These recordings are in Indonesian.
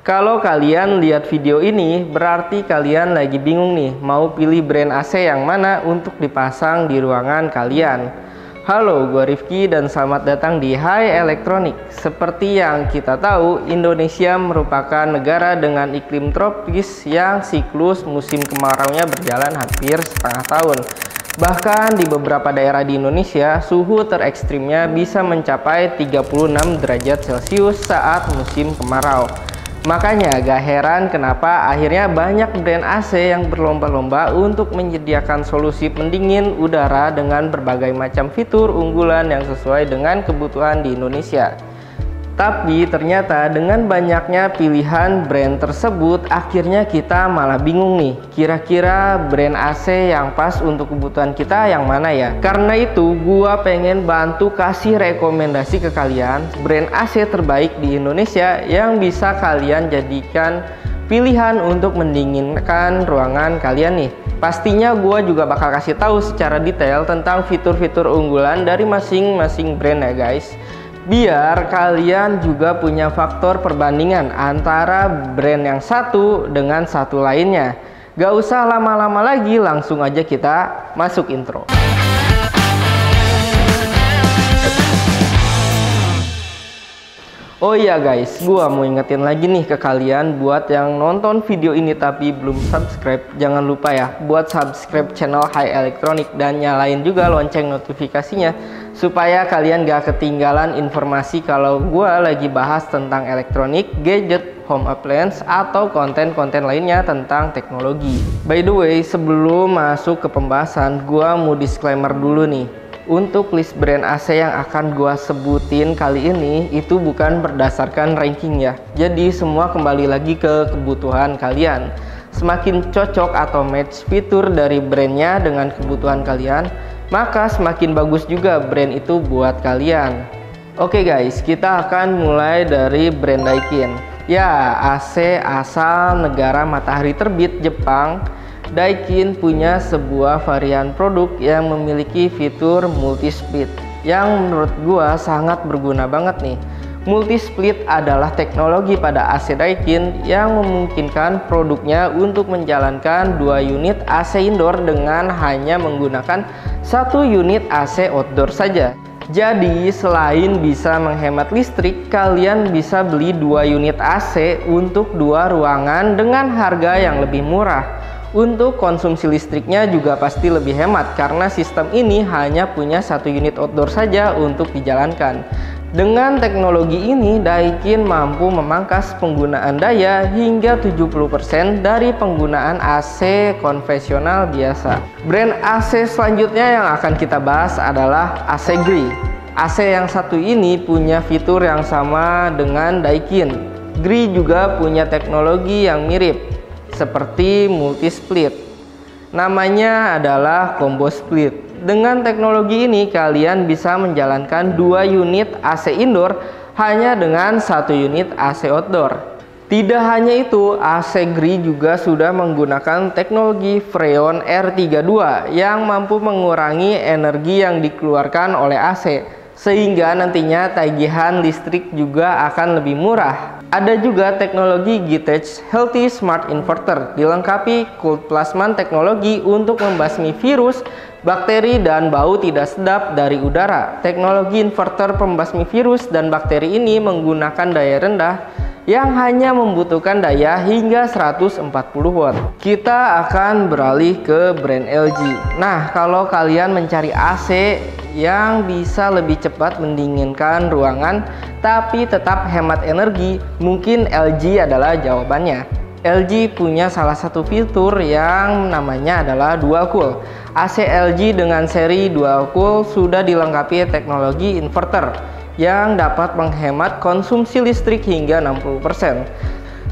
Kalau kalian lihat video ini, berarti kalian lagi bingung nih, mau pilih brand AC yang mana untuk dipasang di ruangan kalian. Halo, gue Rifki dan selamat datang di Hai Elektronik. Seperti yang kita tahu, Indonesia merupakan negara dengan iklim tropis yang siklus musim kemaraunya berjalan hampir setengah tahun. Bahkan di beberapa daerah di Indonesia, suhu terekstrimnya bisa mencapai 36 derajat Celcius saat musim kemarau. Makanya gak heran kenapa akhirnya banyak brand AC yang berlomba-lomba untuk menyediakan solusi pendingin udara dengan berbagai macam fitur unggulan yang sesuai dengan kebutuhan di Indonesia. Tapi ternyata dengan banyaknya pilihan brand tersebut, akhirnya kita malah bingung nih, kira-kira brand AC yang pas untuk kebutuhan kita yang mana ya? Karena itu gua pengen bantu kasih rekomendasi ke kalian brand AC terbaik di Indonesia yang bisa kalian jadikan pilihan untuk mendinginkan ruangan kalian nih. Pastinya gua juga bakal kasih tahu secara detail tentang fitur-fitur unggulan dari masing-masing brand ya guys, biar kalian juga punya faktor perbandingan antara brand yang satu dengan satu lainnya. Gak usah lama-lama lagi, langsung aja kita masuk intro. Oh iya guys, gua mau ingetin lagi nih ke kalian buat yang nonton video ini tapi belum subscribe, jangan lupa ya buat subscribe channel Hai Elektronik dan nyalain juga lonceng notifikasinya supaya kalian gak ketinggalan informasi kalau gua lagi bahas tentang elektronik, gadget, home appliance atau konten-konten lainnya tentang teknologi. By the way, sebelum masuk ke pembahasan, gua mau disclaimer dulu nih. Untuk list brand AC yang akan gua sebutin kali ini itu bukan berdasarkan ranking ya. Jadi semua kembali lagi ke kebutuhan kalian. Semakin cocok atau match fitur dari brandnya dengan kebutuhan kalian, maka semakin bagus juga brand itu buat kalian. Oke guys, kita akan mulai dari brand Daikin. Ya, AC asal negara matahari terbit Jepang. Daikin punya sebuah varian produk yang memiliki fitur multi-split yang menurut gua sangat berguna banget nih. Multi-split adalah teknologi pada AC Daikin yang memungkinkan produknya untuk menjalankan 2 unit AC indoor dengan hanya menggunakan 1 unit AC outdoor saja. Jadi selain bisa menghemat listrik, kalian bisa beli 2 unit AC untuk 2 ruangan dengan harga yang lebih murah. Untuk konsumsi listriknya juga pasti lebih hemat karena sistem ini hanya punya 1 unit outdoor saja untuk dijalankan. Dengan teknologi ini, Daikin mampu memangkas penggunaan daya hingga 70% dari penggunaan AC konvensional biasa. Brand AC selanjutnya yang akan kita bahas adalah AC Gree. AC yang satu ini punya fitur yang sama dengan Daikin. Gree juga punya teknologi yang mirip seperti multi-split. Namanya adalah combo split. Dengan teknologi ini kalian bisa menjalankan 2 unit AC indoor hanya dengan 1 unit AC outdoor. Tidak hanya itu, AC Gree juga sudah menggunakan teknologi Freon R32 yang mampu mengurangi energi yang dikeluarkan oleh AC, sehingga nantinya tagihan listrik juga akan lebih murah. Ada juga teknologi Gittach Healthy Smart Inverter, dilengkapi cold plasma teknologi untuk membasmi virus, bakteri, dan bau tidak sedap dari udara. Teknologi inverter pembasmi virus dan bakteri ini menggunakan daya rendah yang hanya membutuhkan daya hingga 140 watt. Kita akan beralih ke brand LG. Nah, kalau kalian mencari AC yang bisa lebih cepat mendinginkan ruangan tapi tetap hemat energi, mungkin LG adalah jawabannya. LG punya salah satu fitur yang namanya adalah Dual Cool. AC LG dengan seri Dual Cool sudah dilengkapi teknologi inverter yang dapat menghemat konsumsi listrik hingga 60%.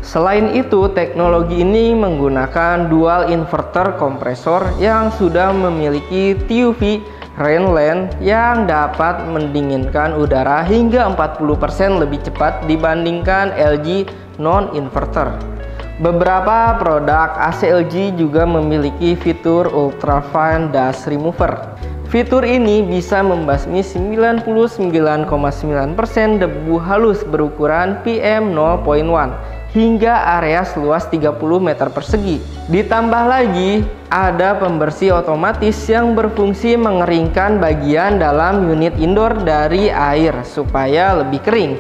Selain itu, teknologi ini menggunakan dual inverter kompresor yang sudah memiliki TUV rain lane yang dapat mendinginkan udara hingga 40% lebih cepat dibandingkan LG non-inverter. Beberapa produk AC LG juga memiliki fitur Ultra Fine Dust Remover. Fitur ini bisa membasmi 99,9% debu halus berukuran PM0.1 hingga area seluas 30 meter persegi. Ditambah lagi, ada pembersih otomatis yang berfungsi mengeringkan bagian dalam unit indoor dari air supaya lebih kering.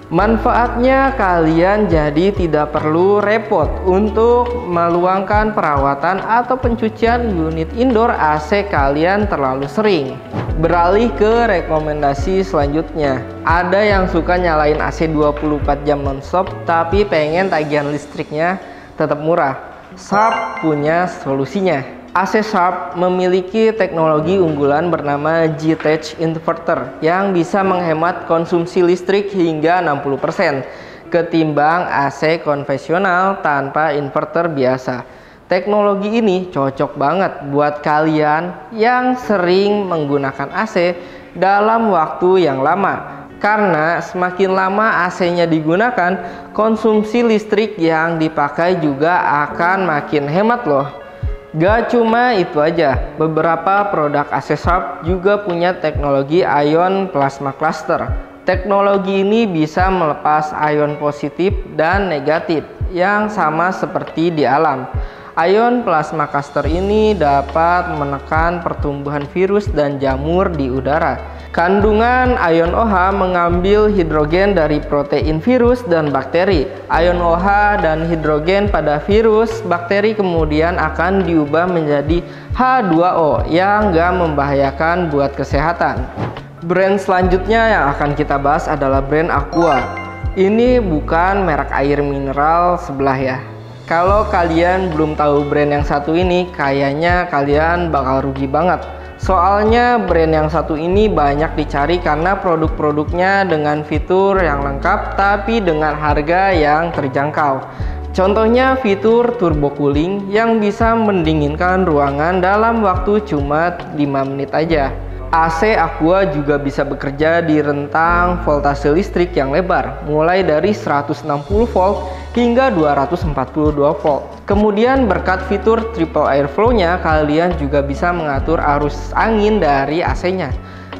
Manfaatnya, kalian jadi tidak perlu repot untuk meluangkan perawatan atau pencucian unit indoor AC kalian terlalu sering. Beralih ke rekomendasi selanjutnya. Ada yang suka nyalain AC 24 jam nonstop tapi pengen tagihan listriknya tetap murah. Sharp punya solusinya. AC Sharp memiliki teknologi unggulan bernama G-Tech Inverter yang bisa menghemat konsumsi listrik hingga 60% ketimbang AC konvensional tanpa inverter biasa. Teknologi ini cocok banget buat kalian yang sering menggunakan AC dalam waktu yang lama. Karena semakin lama AC-nya digunakan, konsumsi listrik yang dipakai juga akan makin hemat loh. Gak cuma itu aja, beberapa produk AC Sharp juga punya teknologi ion plasma cluster. Teknologi ini bisa melepas ion positif dan negatif yang sama seperti di alam. Ion plasma cluster ini dapat menekan pertumbuhan virus dan jamur di udara. Kandungan ion OH mengambil hidrogen dari protein virus dan bakteri. Ion OH dan hidrogen pada virus, bakteri kemudian akan diubah menjadi H2O yang gak membahayakan buat kesehatan. Brand selanjutnya yang akan kita bahas adalah brand Aqua. Ini bukan merek air mineral sebelah ya. Kalau kalian belum tahu brand yang satu ini, kayaknya kalian bakal rugi banget. Soalnya brand yang satu ini banyak dicari karena produk-produknya dengan fitur yang lengkap tapi dengan harga yang terjangkau. Contohnya fitur turbo cooling yang bisa mendinginkan ruangan dalam waktu cuma 5 menit aja. AC Aqua juga bisa bekerja di rentang voltase listrik yang lebar, mulai dari 160 volt hingga 242 volt. Kemudian berkat fitur triple airflow-nya, kalian juga bisa mengatur arus angin dari AC-nya.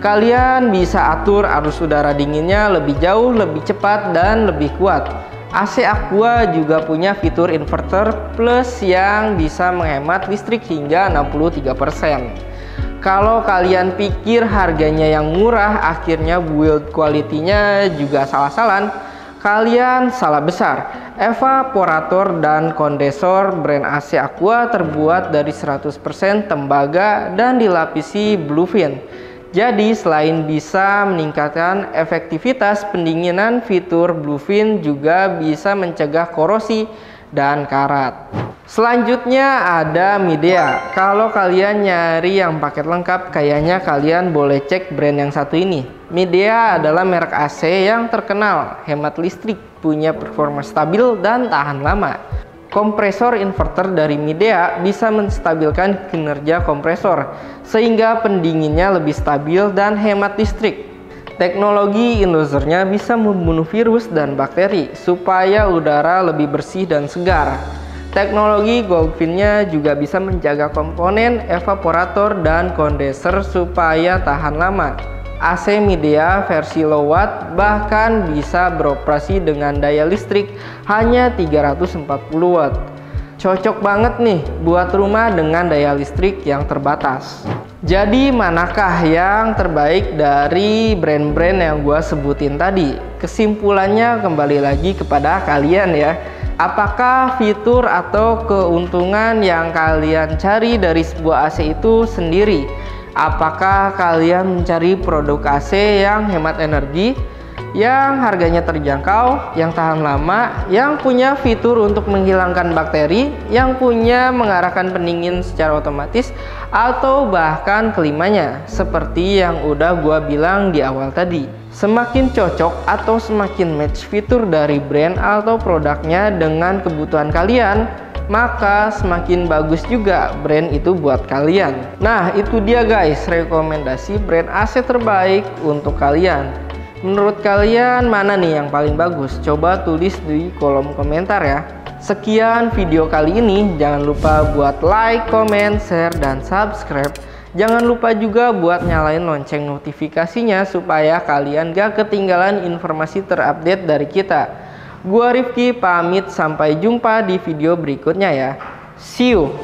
Kalian bisa atur arus udara dinginnya lebih jauh, lebih cepat, dan lebih kuat. AC Aqua juga punya fitur inverter plus yang bisa menghemat listrik hingga 63%. Kalau kalian pikir harganya yang murah, akhirnya build quality-nya juga salah-salan, kalian salah besar. Evaporator dan kondensor brand AC Aqua terbuat dari 100% tembaga dan dilapisi bluefin. Jadi selain bisa meningkatkan efektivitas pendinginan, fitur bluefin juga bisa mencegah korosi dan karat. Selanjutnya ada Midea. Kalau kalian nyari yang paket lengkap, kayaknya kalian boleh cek brand yang satu ini. Midea adalah merek AC yang terkenal, hemat listrik, punya performa stabil dan tahan lama. Kompresor inverter dari Midea bisa menstabilkan kinerja kompresor, sehingga pendinginnya lebih stabil dan hemat listrik. Teknologi indosernya bisa membunuh virus dan bakteri, supaya udara lebih bersih dan segar. Teknologi Goldfin-nya juga bisa menjaga komponen evaporator dan kondenser supaya tahan lama. AC Midea versi low watt bahkan bisa beroperasi dengan daya listrik hanya 340 watt. Cocok banget nih buat rumah dengan daya listrik yang terbatas. Jadi manakah yang terbaik dari brand-brand yang gua sebutin tadi? Kesimpulannya kembali lagi kepada kalian ya. Apakah fitur atau keuntungan yang kalian cari dari sebuah AC itu sendiri? Apakah kalian mencari produk AC yang hemat energi, yang harganya terjangkau, yang tahan lama, yang punya fitur untuk menghilangkan bakteri, yang punya mengarahkan pendingin secara otomatis, atau bahkan kelimanya seperti yang udah gua bilang di awal tadi? Semakin cocok atau semakin match fitur dari brand atau produknya dengan kebutuhan kalian, maka semakin bagus juga brand itu buat kalian. Nah, itu dia guys, rekomendasi brand AC terbaik untuk kalian. Menurut kalian mana nih yang paling bagus? Coba tulis di kolom komentar ya. Sekian video kali ini, jangan lupa buat like, comment, share, dan subscribe. Jangan lupa juga buat nyalain lonceng notifikasinya supaya kalian gak ketinggalan informasi terupdate dari kita. Gua Rifki pamit, sampai jumpa di video berikutnya ya. See you.